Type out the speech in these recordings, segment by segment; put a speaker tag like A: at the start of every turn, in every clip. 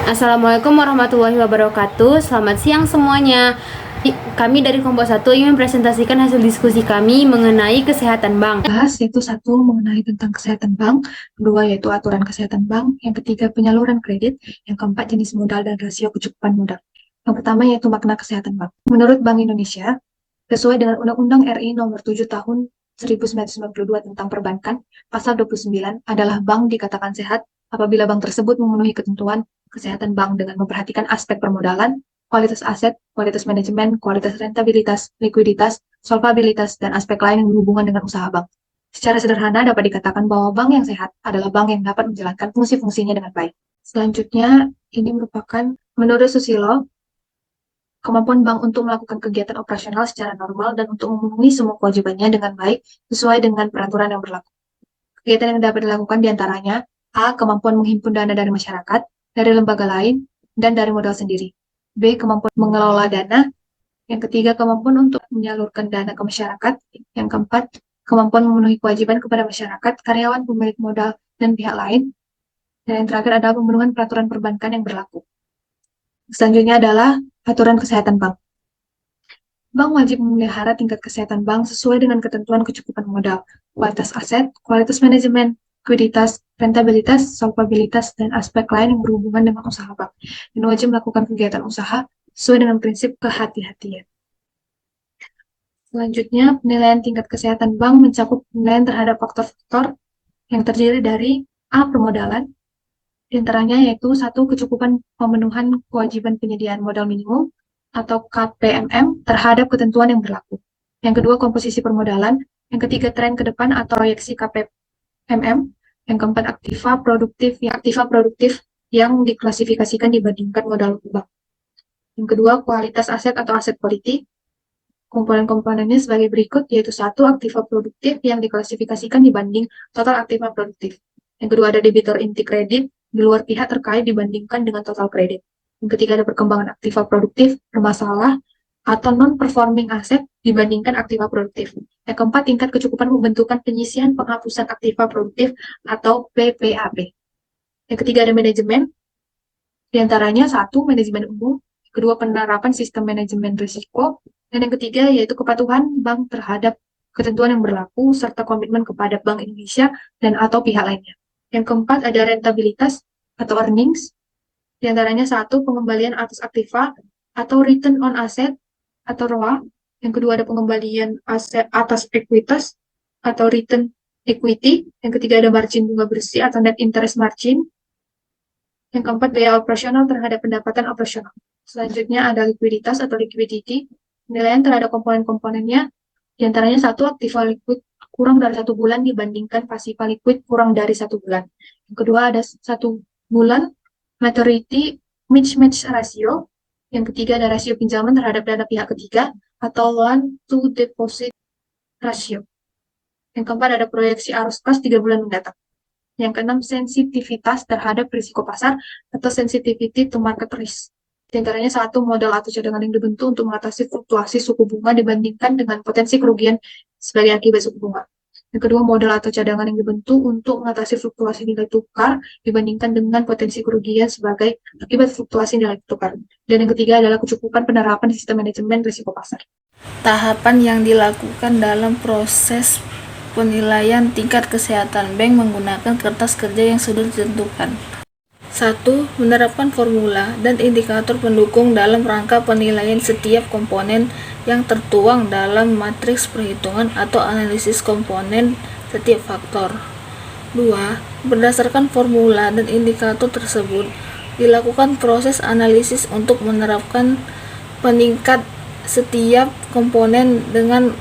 A: Assalamualaikum warahmatullahi wabarakatuh. Selamat siang semuanya. Kami dari kelompok 1 ingin mempresentasikan hasil diskusi kami mengenai kesehatan bank.
B: Yaitu satu mengenai tentang kesehatan bank, kedua yaitu aturan kesehatan bank, yang ketiga penyaluran kredit, yang keempat jenis modal dan rasio kecukupan modal. Yang pertama yaitu makna kesehatan bank. Menurut Bank Indonesia, sesuai dengan Undang-Undang RI Nomor 7 Tahun 1992 tentang Perbankan, Pasal 29 adalah bank dikatakan sehat apabila bank tersebut memenuhi ketentuan kesehatan bank dengan memperhatikan aspek permodalan, kualitas aset, kualitas manajemen, kualitas rentabilitas, likuiditas, solvabilitas, dan aspek lain yang berhubungan dengan usaha bank. Secara sederhana dapat dikatakan bahwa bank yang sehat adalah bank yang dapat menjalankan fungsi-fungsinya dengan baik. Selanjutnya, ini merupakan menurut Susilo, kemampuan bank untuk melakukan kegiatan operasional secara normal dan untuk memenuhi semua kewajibannya dengan baik sesuai dengan peraturan yang berlaku. Kegiatan yang dapat dilakukan diantaranya A. Kemampuan menghimpun dana dari masyarakat, dari lembaga lain, dan dari modal sendiri. B. Kemampuan mengelola dana. Yang ketiga, kemampuan untuk menyalurkan dana ke masyarakat. Yang keempat, kemampuan memenuhi kewajiban kepada masyarakat, karyawan, pemilik modal, dan pihak lain. Dan yang terakhir adalah pemenuhan peraturan perbankan yang berlaku. Selanjutnya adalah aturan kesehatan bank. Bank wajib memelihara tingkat kesehatan bank sesuai dengan ketentuan kecukupan modal, kualitas aset, kualitas manajemen, likuiditas, rentabilitas, solvabilitas, dan aspek lain yang berhubungan dengan usaha bank, dan wajib melakukan kegiatan usaha sesuai dengan prinsip kehati-hatian. Selanjutnya, penilaian tingkat kesehatan bank mencakup penilaian terhadap faktor-faktor yang terdiri dari A. Permodalan, diantaranya yaitu satu, kecukupan pemenuhan kewajiban penyediaan modal minimum atau KPMM terhadap ketentuan yang berlaku. Yang kedua, komposisi permodalan. Yang ketiga, tren ke depan atau proyeksi KPMM. Yang keempat, aktiva produktif yang diklasifikasikan dibandingkan modal bank. Yang kedua, kualitas aset atau aset politik. Komponen-komponennya sebagai berikut, yaitu satu, aktiva produktif yang diklasifikasikan dibanding total aktiva produktif. Yang kedua, ada debitor inti kredit di luar pihak terkait dibandingkan dengan total kredit. Yang ketiga, ada perkembangan aktiva produktif bermasalah atau non-performing aset dibandingkan aktiva produktif. Yang keempat, tingkat kecukupan pembentukan penyisihan penghapusan aktiva produktif atau PPAP. Yang ketiga, ada manajemen. Di antaranya satu, manajemen umum. Kedua, penerapan sistem manajemen risiko. Dan yang ketiga, yaitu kepatuhan bank terhadap ketentuan yang berlaku serta komitmen kepada Bank Indonesia dan atau pihak lainnya. Yang keempat, ada rentabilitas atau earnings. Di antaranya satu, pengembalian atas aktiva atau return on asset atau ROA. Yang kedua, ada pengembalian aset atas ekuitas atau return equity. Yang ketiga, ada margin bunga bersih atau net interest margin. Yang keempat, biaya operasional terhadap pendapatan operasional. Selanjutnya ada likuiditas atau liquidity. Penilaian terhadap komponen-komponennya, diantaranya satu, aktiva liquid kurang dari 1 bulan dibandingkan pasifa liquid kurang dari 1 bulan. Yang kedua, ada 1 bulan maturity mismatch ratio. Yang ketiga, ada rasio pinjaman terhadap dana pihak ketiga atau loan to deposit ratio. Yang keempat, ada proyeksi arus kas 3 bulan mendatang. Yang keenam, sensitivitas terhadap risiko pasar atau sensitivity to market risk. Di antaranya satu, modal atau cadangan yang dibentuk untuk mengatasi fluktuasi suku bunga dibandingkan dengan potensi kerugian sebagai akibat suku bunga. Yang kedua, modal atau cadangan yang dibentuk untuk mengatasi fluktuasi nilai tukar dibandingkan dengan potensi kerugian sebagai akibat fluktuasi nilai tukar. Dan yang ketiga adalah kecukupan penerapan sistem manajemen risiko pasar.
C: Tahapan yang dilakukan dalam proses penilaian tingkat kesehatan bank menggunakan kertas kerja yang sudah ditentukan. 1. Menerapkan formula dan indikator pendukung dalam rangka penilaian setiap komponen yang tertuang dalam matriks perhitungan atau analisis komponen setiap faktor. 2. Berdasarkan formula dan indikator tersebut, dilakukan proses analisis untuk menerapkan peningkat setiap komponen dengan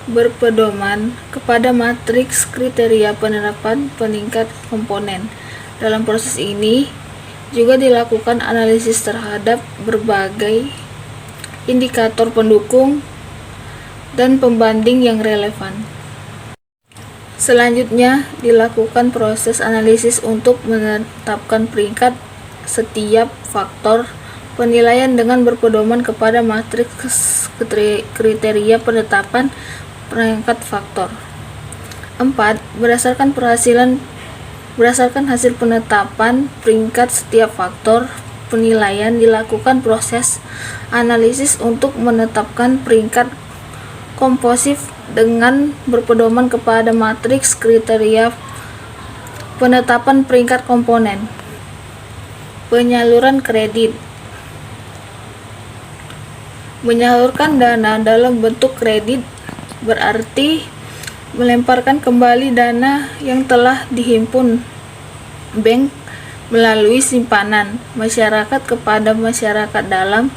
C: berpedoman kepada matriks kriteria penerapan peningkat komponen. Dalam proses ini juga dilakukan analisis terhadap berbagai indikator pendukung dan pembanding yang relevan. Selanjutnya dilakukan proses analisis untuk menetapkan peringkat setiap faktor penilaian dengan berpedoman kepada matriks kriteria penetapan peringkat faktor. 4. Berdasarkan perhasil Berdasarkan hasil penetapan peringkat setiap faktor penilaian, dilakukan proses analisis untuk menetapkan peringkat komposisi dengan berpedoman kepada matriks kriteria penetapan peringkat komponen. Penyaluran kredit. Menyalurkan dana dalam bentuk kredit berarti melemparkan kembali dana yang telah dihimpun bank melalui simpanan masyarakat kepada masyarakat dalam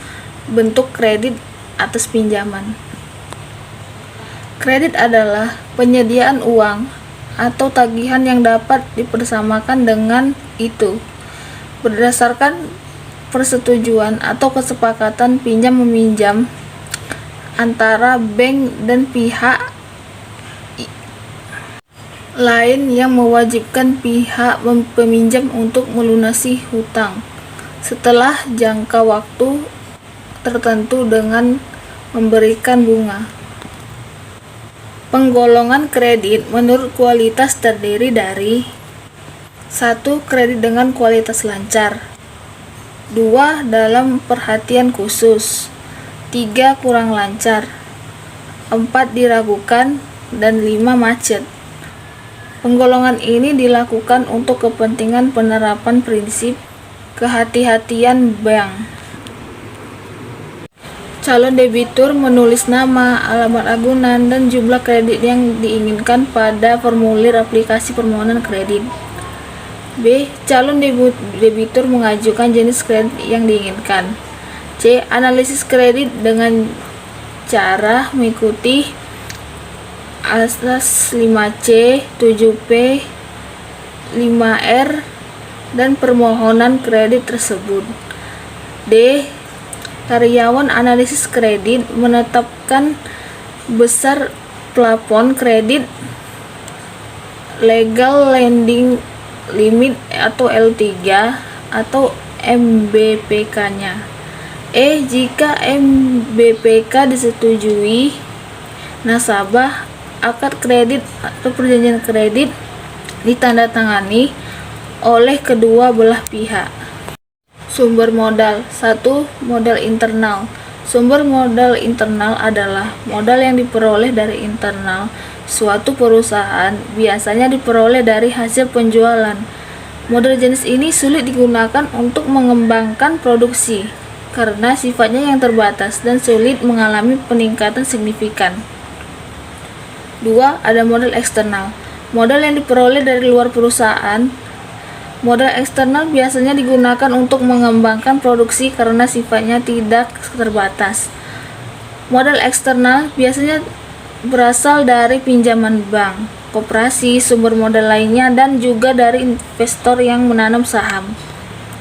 C: bentuk kredit atas pinjaman. Kredit adalah penyediaan uang atau tagihan yang dapat dipersamakan dengan itu berdasarkan persetujuan atau kesepakatan pinjam-meminjam antara bank dan pihak lain yang mewajibkan pihak peminjam untuk melunasi hutang setelah jangka waktu tertentu dengan memberikan bunga. Penggolongan kredit menurut kualitas terdiri dari 1. Kredit dengan kualitas lancar, 2. Dalam perhatian khusus, 3. Kurang lancar, 4. Diragukan, dan 5. Macet. Penggolongan ini dilakukan untuk kepentingan penerapan prinsip kehati-hatian bank. Calon debitur menulis nama, alamat agunan, dan jumlah kredit yang diinginkan pada formulir aplikasi permohonan kredit. B. Calon debitur mengajukan jenis kredit yang diinginkan. C. Analisis kredit dengan cara mengikuti asas 5C, 7P, 5R, dan permohonan kredit tersebut. D. Karyawan analisis kredit menetapkan besar plafon kredit legal lending limit atau L3 atau MBPK-nya. E. Jika MBPK disetujui, nasabah akad kredit atau perjanjian kredit ditandatangani oleh kedua belah pihak. Sumber modal. 1. Modal internal. Sumber modal internal adalah modal yang diperoleh dari internal suatu perusahaan, biasanya diperoleh dari hasil penjualan. Modal jenis ini sulit digunakan untuk mengembangkan produksi karena sifatnya yang terbatas dan sulit mengalami peningkatan signifikan. 2. Ada modal eksternal. Modal yang diperoleh dari luar perusahaan. Modal eksternal biasanya digunakan untuk mengembangkan produksi karena sifatnya tidak terbatas. Modal eksternal biasanya berasal dari pinjaman bank, koperasi, sumber modal lainnya, dan juga dari investor yang menanam saham.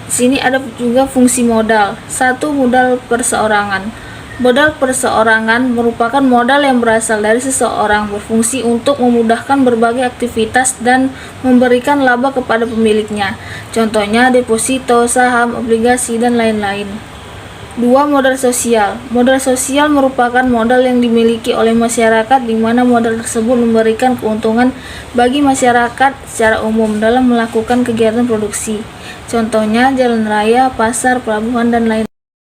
C: Di sini ada juga fungsi modal. 1. Modal perseorangan. Modal perseorangan merupakan modal yang berasal dari seseorang, berfungsi untuk memudahkan berbagai aktivitas dan memberikan laba kepada pemiliknya. Contohnya deposito, saham, obligasi, dan lain-lain. 2. Modal sosial. Modal sosial merupakan modal yang dimiliki oleh masyarakat di mana modal tersebut memberikan keuntungan bagi masyarakat secara umum dalam melakukan kegiatan produksi. Contohnya jalan raya, pasar, pelabuhan, dan lain-lain.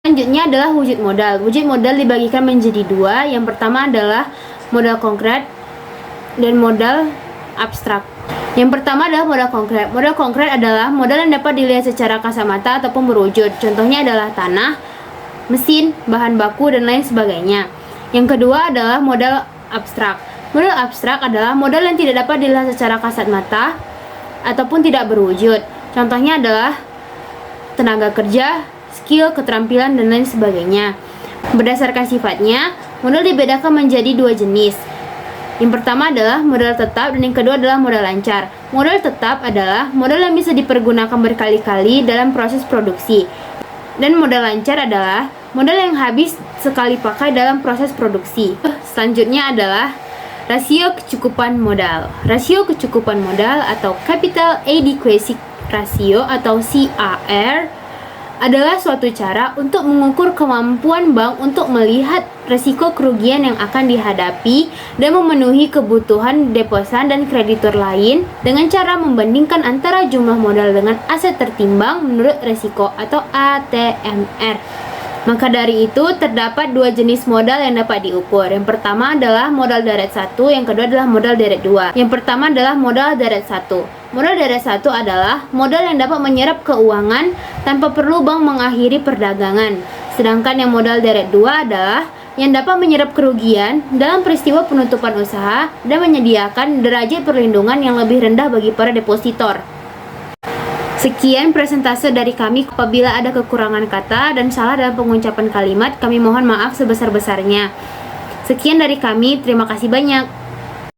A: Selanjutnya adalah wujud modal. Wujud modal dibagikan menjadi dua. Yang pertama adalah modal konkret dan modal abstrak. Yang pertama adalah modal konkret. Modal konkret adalah modal yang dapat dilihat secara kasat mata ataupun berwujud. Contohnya adalah tanah, mesin, bahan baku, dan lain sebagainya. Yang kedua adalah modal abstrak. Modal abstrak adalah modal yang tidak dapat dilihat secara kasat mata ataupun tidak berwujud. Contohnya adalah tenaga kerja, skill, keterampilan, dan lain sebagainya. Berdasarkan sifatnya, modal dibedakan menjadi dua jenis. Yang pertama adalah modal tetap dan yang kedua adalah modal lancar. Modal tetap adalah modal yang bisa dipergunakan berkali-kali dalam proses produksi. Dan modal lancar adalah modal yang habis sekali pakai dalam proses produksi. Selanjutnya adalah rasio kecukupan modal. Rasio kecukupan modal atau Capital Adequacy Ratio atau CAR adalah suatu cara untuk mengukur kemampuan bank untuk melihat risiko kerugian yang akan dihadapi dan memenuhi kebutuhan deposan dan kreditur lain dengan cara membandingkan antara jumlah modal dengan aset tertimbang menurut risiko atau ATMR. Maka dari itu, terdapat dua jenis modal yang dapat diukur. Yang pertama adalah modal deret 1, yang kedua adalah modal deret 2. Yang pertama adalah modal deret 1. Modal deret 1 adalah modal yang dapat menyerap keuangan tanpa perlu bank mengakhiri perdagangan. Sedangkan yang modal deret 2 adalah yang dapat menyerap kerugian dalam peristiwa penutupan usaha dan menyediakan derajat perlindungan yang lebih rendah bagi para depositor. Sekian presentase dari kami. Apabila ada kekurangan kata dan salah dalam pengucapan kalimat, kami mohon maaf sebesar-besarnya. Sekian dari kami, terima kasih banyak.